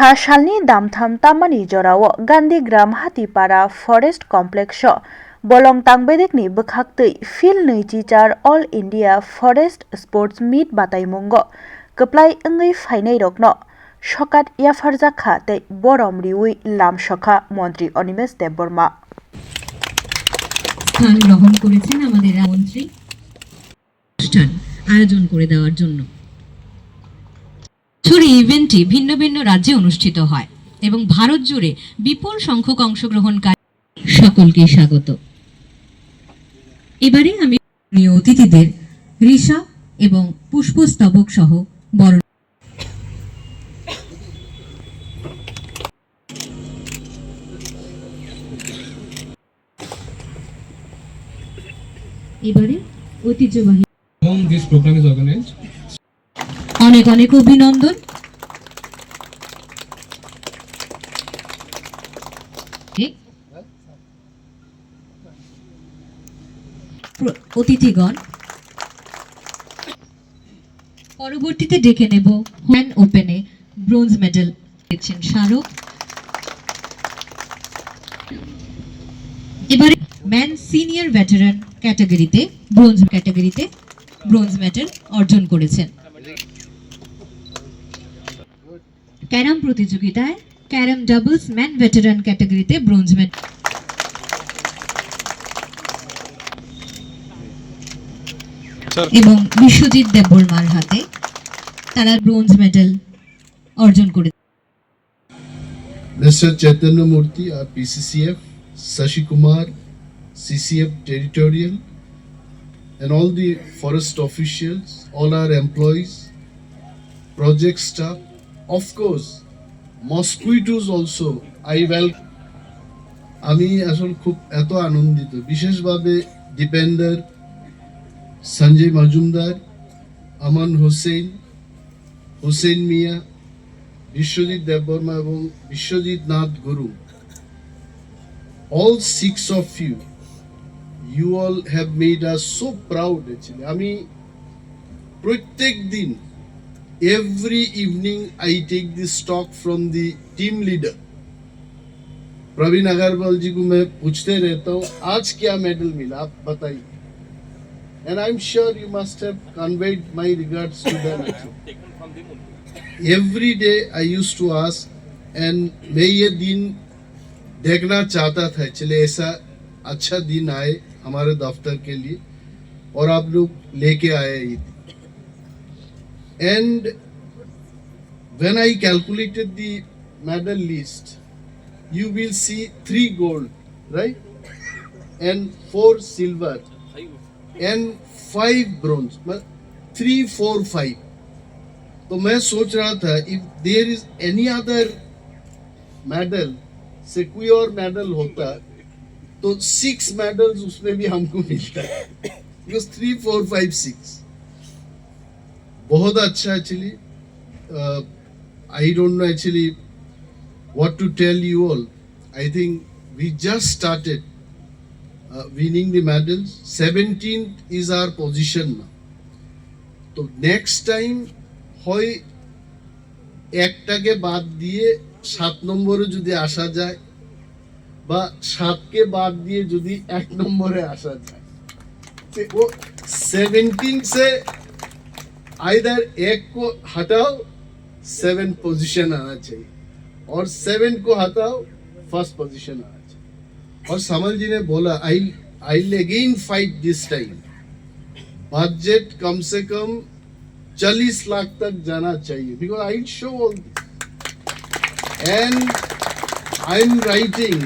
सालनि दामथाम तामानि जराव गांधीग्राम हातीपारा फरेस्ट कमप्लेक्स बलं तांबेदेकनि बोखाक्तै फिल 24 all India forest sports meet बातायमुंग कप्लाय अंगै फाइनै रकनो सकात याफारजाखा तै बरम रिउई लामसखा मन्त्री अनिमेष देबबर्मा স্থান গ্রহণ করেছেন আমাদের মন্ত্রী অনুষ্ঠান আয়োজন করে দেওয়ার জন্য। ছড়ি ইভেন্টটি ভিন্ন ভিন্ন রাজ্যে অনুষ্ঠিত হয় এবং ভারত জুড়ে বিপুল সংখ্যক অংশগ্রহণকারী সকলকে স্বাগত। এবারে আমি অতিথিদের ঋষা এবং পুষ্পস্তবক সহ বরণ এবারে ঐতিহ্যবাহী this program is organized. অনেক অনেক অভিনন্দন। অতিথিগণ পরবর্তীতে ডেকে নেব হ্যান্ড ওপেনে ব্রোঞ্জ মেডেল পেয়েছেন স্মারক। এবারে ম্যান সিনিয়র ভেটারান ক্যাটাগরিতে ব্রোঞ্জ মেডেল অর্জন করেছেন। ক্যারাম প্রতিযোগিতায় ক্যারাম ডাবলস ম্যান ভেটারান ক্যাটাগরিতে ব্রোঞ্জ মেডেল এবং বিশ্বজিৎ দেববর্মার হাতে তারা ব্রোঞ্জ মেডেল অর্জন করেছে। Mr. Chaitanya Murthy, our PCCF, Sashi Kumar, CCF Territorial, and all the forest officials, all our employees, project staff, of course, mosquitoes also. I welcome. আমি আসলে খুব এত আনন্দিত, বিশেষভাবে দীপেন্দর, সঞ্জয় মজুমদার, আমান হোসেন, হোসেন মিয়া, বিশ্বজিৎ দেববর্মা এবং বিশ্বজিৎ নাথ গুরু, all 6 of you, you all have made us so proud actually. আমি প্রত্যেক দিন every evening I take this talk from the team leader Praveen Agarwal जी को मैं पूछते रहता हूँ आज क्या मेडल मिला आप बताइए, and I'm sure you must have conveyed my regards to them actually. Every day I used to ask, and मैं ये दिन देखना चाहता था चले ऐसा अच्छा दिन आए हमारे दफ्तर के लिए और आप लोग लेके आए ही थे. And when I calculated the medal list, you will see 3 gold, right, and 4 silver and 5 bronze, 3, 4, 5. तो मैं सोच रहा था if there is any other medal, से कोई और मेडल होता तो 6 मेडल्स उसमें भी हमको मिलता है, because 3, 4, 5, 6 बहुत अच्छा actually. I don't know actually what to tell you all. I think we just started winning the medals. 17th is our position now. तो next time হয় একটাকে বাদ দিয়ে 7 নম্বরে যদি আসা যায় বা 7কে বাদ দিয়ে যদি 1 নম্বরে আসা যায় तो वो 17 से आइदर 1 को हटाओ 7 पोजीशन आना चाहिए और 7 को हटाओ फर्स्ट पोजीशन आना चाहिए. और समल जी ने बोला I again fight this time, budget कम से कम 40 लाख तक जाना चाहिए, because I show all this and I am writing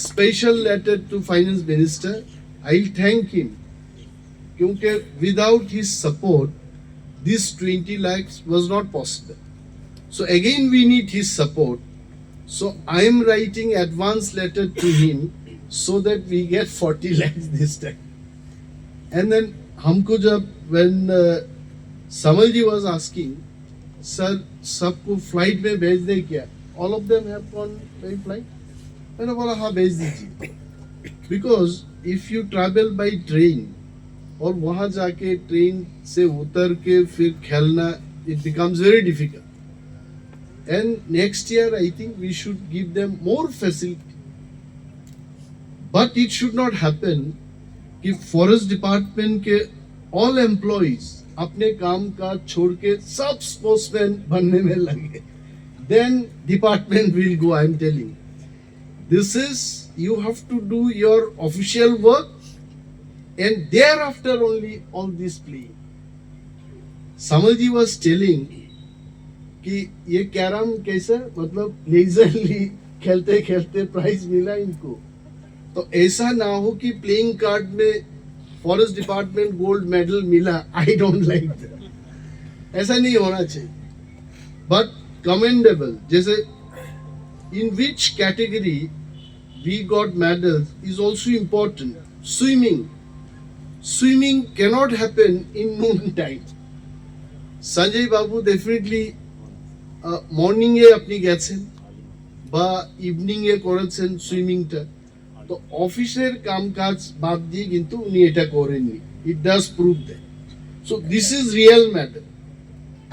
special letter to finance minister. I thank him क्योंकि without his support this 20 lakhs was not possible. So again we need his support. So I am writing advance letter to him so that we get 40 lakhs this time. And then हमको जब when Samal ji was asking, sir सबको flight में भेज दे क्या? All of them have gone by flight. मैंने बोला हाँ भेज दीजिए. Because if you travel by train और वहां जाके ट्रेन से उतर के फिर खेलना, it becomes very difficult. and next year I think we should give them more facility. But it should not happen कि फॉरेस्ट डिपार्टमेंट के ऑल एम्प्लॉइज अपने काम काज छोड़ के सब स्पोर्ट्समैन बनने में लगे. Then department will go. I am telling. This is, you have to do your official work, and thereafter only all this play. Samalji was telling कि ये कैरम कैसा, मतलब लेजरली खेलते खेलते प्राइज मिला इनको. तो ऐसा ना हो कि प्लेइंग कार्ड में फॉरेस्ट डिपार्टमेंट गोल्ड मेडल मिला. I don't like that. ऐसा नहीं होना चाहिए. बट कमेंडेबल, जैसे in which category we got medals is also important. Swimming cannot happen in noon time. Sanjay Babu definitely morning এ আপনি গেছেন বা ইভিনিং এ করেছেন সুইমিংটা, তো অফিসের কামকাজ বাদ দিয়ে কিন্তু উনি এটা করেননি. It does prove that. So this is real matter.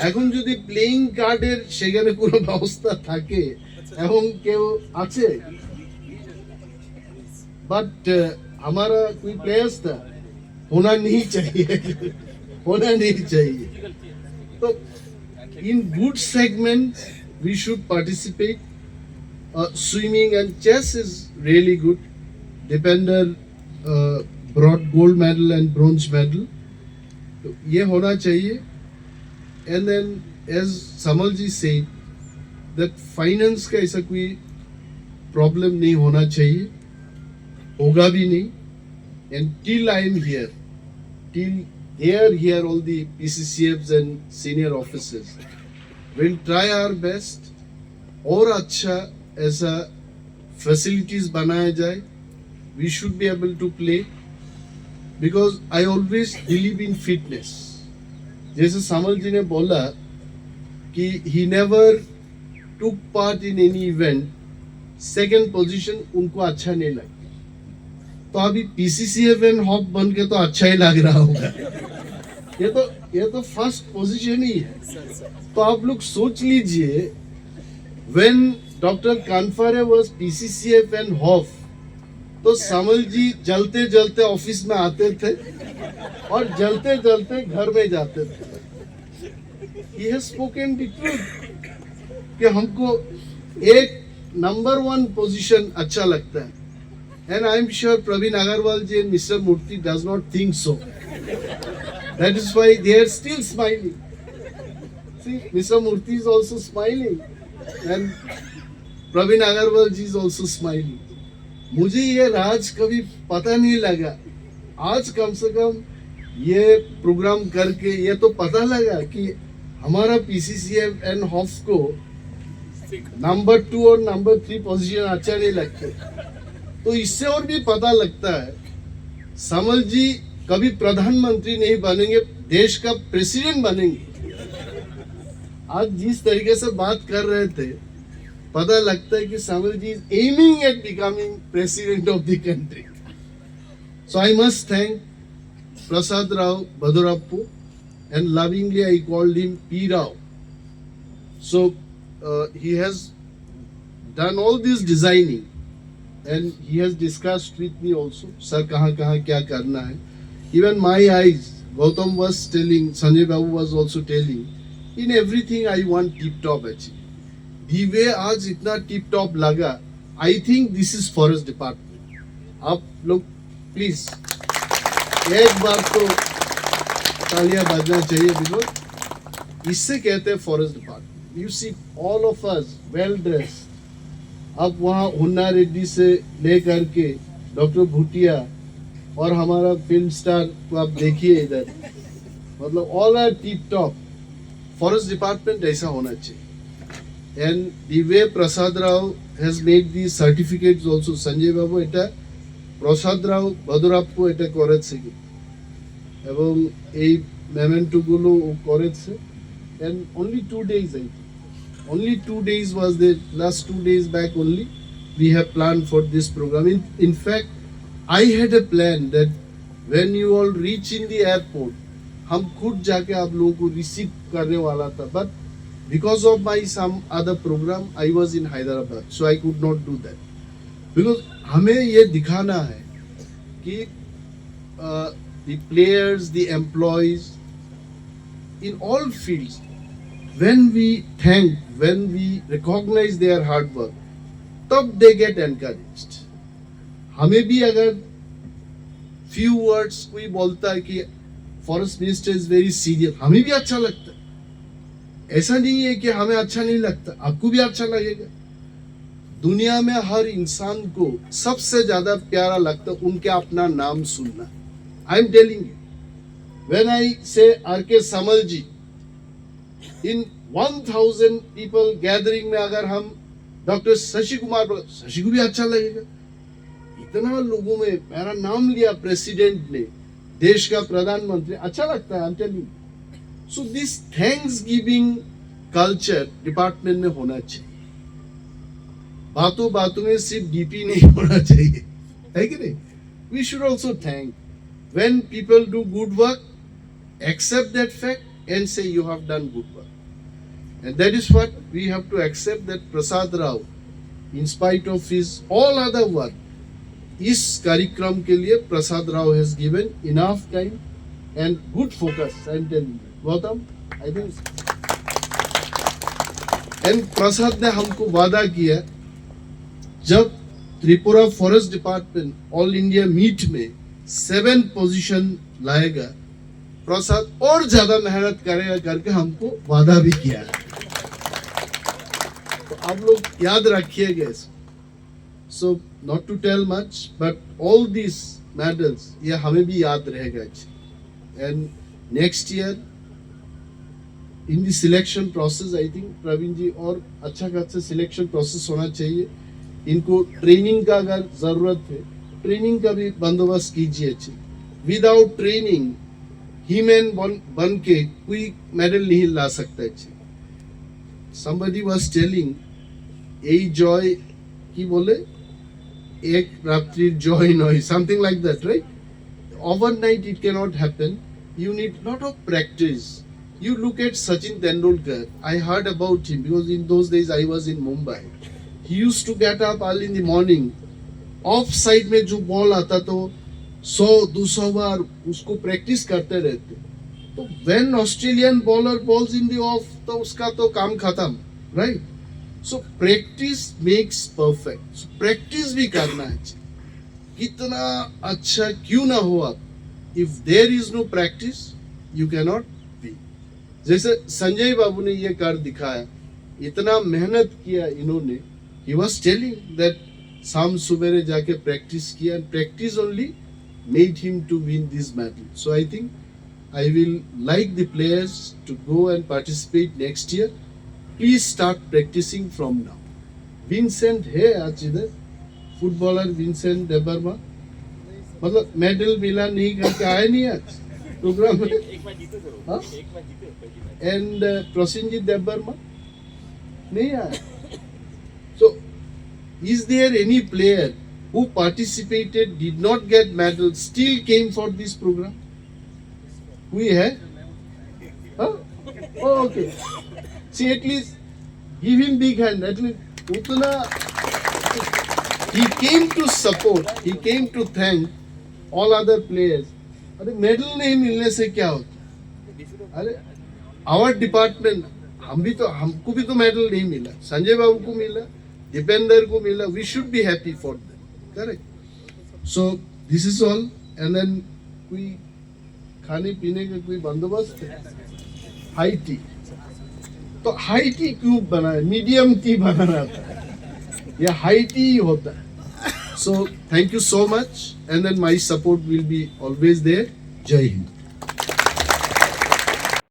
এখন যদি প্লেইং কার্ডের সেখানে কোনো ব্যবস্থা থাকে এবং কেউ আছে, बट हमारा कोई प्लेयर्स था, होना नहीं चाहिए. तो in good segment we should participate. Swimming and chess is really good. डिपेंडर brought gold medal and bronze medal. तो ये होना चाहिए. And then as Samal ji said that finance का ऐसा कोई प्रॉब्लम नहीं होना चाहिए, होगा भी नहीं. And till I am here, till they are here, all the PCCFs and senior officers will try our best और अच्छा ऐसा facilities बनाया जाए. We should be able to play because I always believe in fitness. जैसे सामल जी ने बोला कि he never took part in any event, second position उनको अच्छा नहीं लगा. तो अभी PCCF एंड हॉप बन के तो अच्छा ही लग रहा होगा. ये तो फर्स्ट पोजीशन ही है. तो आप लोग सोच लीजिए, व्हेन डॉक्टर कानफारे वाज PCCF एंड हॉप, तो समल जी जलते जलते ऑफिस में आते थे और जलते जलते घर में जाते थे. He has spoken the truth कि हमको एक नंबर 1 पोजीशन अच्छा लगता है. And I am sure Praveen Agarwal ji and Mr. Murthy does not think so. That is why they are still smiling. See, Mr. Murthy is also smiling, and Praveen Agarwal ji is also smiling. मुझे ये राज कभी पता नहीं लगा. आज कम से कम ये programme करके ये तो पता लगा कि हमारा PCCF एंड हॉफ को नंबर 2 और नंबर 3 पोजीशन अच्छा नहीं लगते. तो इससे और भी पता लगता है समल जी कभी प्रधानमंत्री नहीं बनेंगे, देश का प्रेसिडेंट बनेंगे. आज जिस तरीके से बात कर रहे थे, पता लगता है कि Samal ji is aiming at becoming president of the country. So I must thank Prasad Rao Badurappu, and lovingly I called him P. Rao. So he has done all this designing. And he has discussed with me also, sir, कहाँ क्या करना है. Even my eyes, Gautam was telling, Sanjay Babu was also telling, in everything I want tip top actually. The way आज इतना tip top लगा, I think this is forest department. आप लोग please एक बार तो तालियां बजना चाहिए, because इससे कहते हैं forest department. You see all of us well dressed. अब वहाँ हुन्ना रेड्डी से लेकर के डॉक्टर भूटिया और हमारा फिल्म स्टार को आप देखिए इधर, मतलब all are tip top. Forest department ऐसा होना चाहिए. And the way Prasad Rao has made the certificates also. Sanjay Babu এটা প্রসাদ রাও বদরাপ্পু এটা করেছে এবং এই মেমেন্টোগুলো করেছে. And only 2 days I think. Only 2 days was there. Last 2 days back only we have planned for this program. In fact, I had a plan that when you all reach in the airport, हम खुद जाके आप लोगों को receive करने वाला था. But because of my some other program I was in Hyderabad, so I could not do that. Because हमें ये दिखाना है कि the players, the employees in all fields, when we thank, when we recognize their hard work, तब they get encouraged. हमें भी अगर few words कोई बोलता है कि forest minister is very serious, हमें भी अच्छा लगता है। ऐसा नहीं है कि हमें अच्छा नहीं लगता, आपको भी अच्छा लगेगा। दुनिया में हर इंसान को सबसे ज्यादा प्यारा लगता है उनके अपना नाम सुनना। आई am telling you, when I से आर.के. समल जी, इन 1000 पीपल गैदरिंग में अगर हम डॉक्टर शशि कुमार, शशि को भी अच्छा लगेगा। इतना लोगों में मेरा नाम लिया प्रेसिडेंट ने, देश का प्रधानमंत्री, अच्छा लगता है। आई am telling you, so this thanks giving culture department में होना चाहिए। बातों बातों में सिर्फ डीपी नहीं होना चाहिए, है कि नहीं? We should also thank when people do good work, accept that fact and say you have done good work, and that is what we have to accept that Prasad Rao, in spite of his all other work, इस कार्यक्रम के लिए Prasad Rao has given enough time and good focus. I am telling you Gautam, I think, and Prasad ने हमको वादा किया, जब Tripura forest department all India meet में 7 पोजीशन लाएगा, प्रसाद और ज्यादा मेहनत करेगा करके हमको वादा भी किया है। तो आप लोग याद रखिएगा इसको। So not to tell much, but all these medals ये हमें भी याद रहेगा। And next year in the selection process, I think Praveen जी और अच्छा खासा selection process होना चाहिए। इनको ट्रेनिंग का अगर जरूरत है, ट्रेनिंग का भी बंदोबस्त कीजिए अच्छे। विदाउट ट्रेनिंग हीमैन बन के कोई मेडल नहीं ला सकता अच्छे। somebody was telling এই জয় কি বলে, एक रात्रि joy नॉय, something like that, right? Overnight it cannot happen. You need lot of practice. You look at Sachin Tendulkar. I heard about him because in those days I was in Mumbai. He used to get up early in the morning. Off side में जो ball आता तो 100-200 बार उसको practice करते रहते। तो when Australian bowler balls in the off, तो उसका तो काम खत्म, right? So practice makes perfect. So practice भी करना है। कितना अच्छा क्यों ना हो आप, if there is no practice, you cannot be. जैसे संजय बाबू ने ये कर दिखाया, इतना मेहनत किया इन्होंने। He was telling that शाम सुबेरे जाके प्रैक्टिस किया, and practice only made him to win this medal. So I think I will like the players to go and participate next year. Please start practicing from now. Vincent है आज इधर, footballer Vincent डेबर्मा, मतलब medal मिला नहीं करके आया नहीं आज प्रोग्राम में। एंड प्रसेनजीत डेबर्मा नहीं आया। So is there any player who participated, did not get medal, still came for this program? कोई है? हाँ? Oh, okay. See, at least give him big hand. At least उतना he came to support, he came to thank all other players. अरे medal नहीं मिलने से क्या होता? अरे our department, हमको भी तो मेडल नहीं मिला, संजय बाबू को मिला, दीपेंद्र को मिला. We should be happy for them. Correct? So this is all. And then कोई खाने पीने का कोई बंदोबस्त है? हाई टी, तो हाई टी क्यों बनाया? मीडियम टी बनाना था, ये हाई टी ही होता है. So thank you so much, and then my support will be always there. Jai Hind.